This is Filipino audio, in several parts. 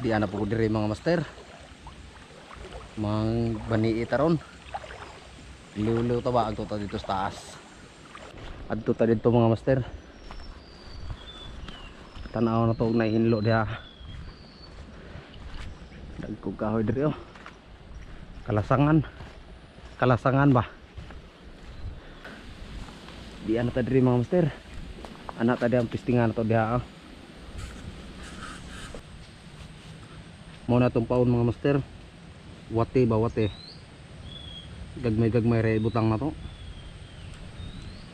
Di ana po diri mga master. Mang bani itaron. Liw-liw ta ba agto ta dito sa taas. Adto ta dito mga master. Tanaw na to og nahinlo diha. Dagkog kahoy diri oh. Kalasangan. Kalasangan ba? Di ana ta diri mga master. Ana ta ang pistingan to diha. Muna itong paon mga master. Wate ba wate. Gagmay re butang na to.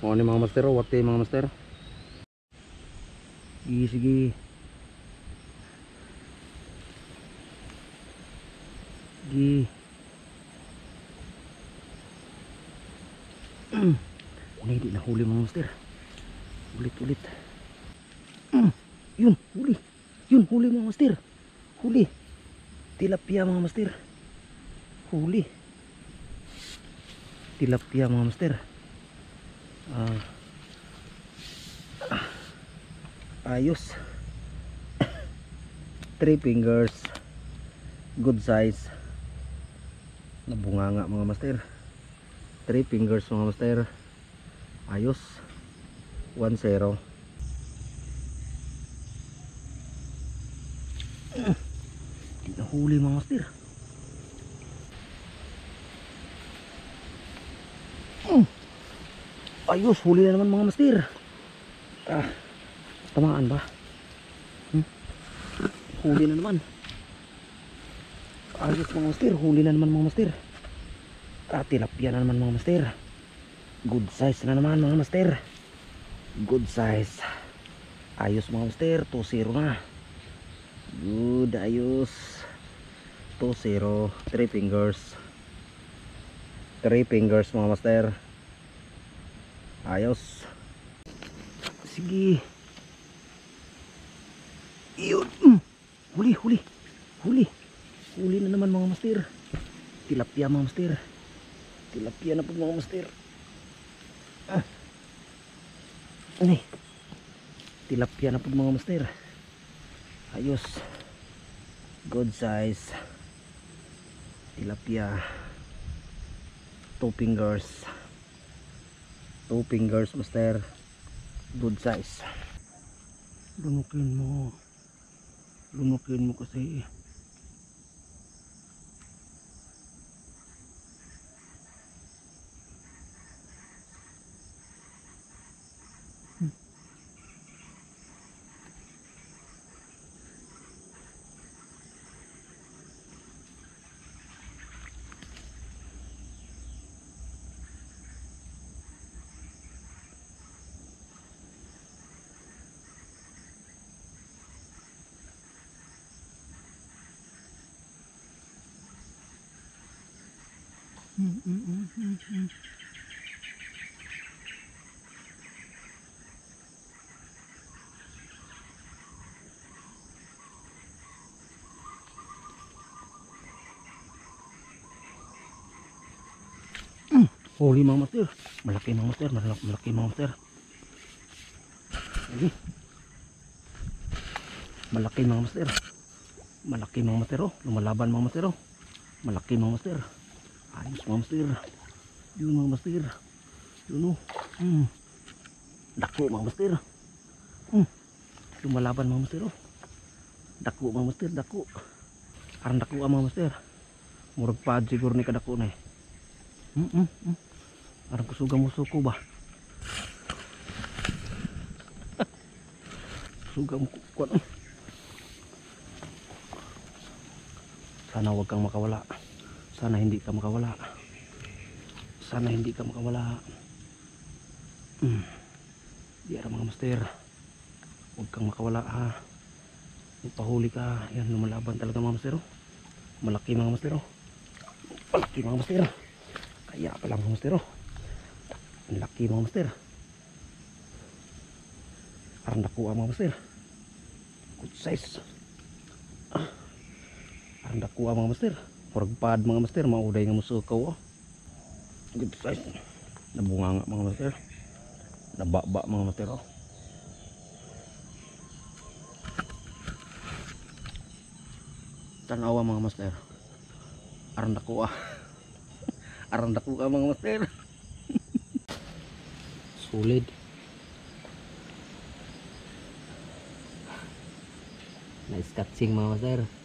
Muna ni mga master. Wate mga master. Sige sige. Sige. Ini di nahuli mga master. Ulit. Yun huli. Yun huli mga master. Huli. Tilapia mga master. Huli. Tilapia mga master. Ayos. 3 fingers. Good size. Nabunganga mga master. 3 fingers mga master. Ayos. 1-0. Di nahuli mga master. Ayos, huli na naman mga master. Tamaan ba? Huli na naman. Ayos mga master, huli na naman mga master. Tilapia na naman mga master. Good size na naman mga master. Good size. Ayos mga master, 2-0 na. Good, ayos. 2-0, 3 fingers. 3 fingers mga master. Ayos. Sige. Yun. Huli. Huli na naman mga master. Tilapia mga master. Tilapia na po mga master. Ini. Tilapia na po mga master. Ayos. Good size. Tilapia. 2 fingers. 2 fingers master. Good size. Lunukin mo kasi. Huli mga master. Malaki mga master. Malaki mga master. Malaki mga master. Malaki mga master oh. Lumalaban mga master oh. Malaki mga master. Ayos mga master. Yun mga master. Yun oh. Dako mga master. Lumalaban mga master oh. Dako mga master. Dako. Arang dako mga master. Murag pad siguro ni kadako na eh. Arang kusuga mo suko ba? Kusuga mo kuwan. Sana wag kang makawala. Sana hindi ka makawala. Sana hindi ka makawala. Di ara mga master. Wag kang makawala ha. Ipahuli ka. Yan, lumalaban talaga mga master oh. Malaki mga master oh. Malaki mga master. Kaya pala mga master oh. Ang laki mga master. Arang nakuha mga master. Good size. Arang nakuha mga master. Puragpad mga master. Mauday nga musukaw oh. Good size. Nabunganga mga master. Nababa mga master oh. Tanawa mga master. Aran dako ah. Aran dako ka mga master. Solid. Nice catching mga master.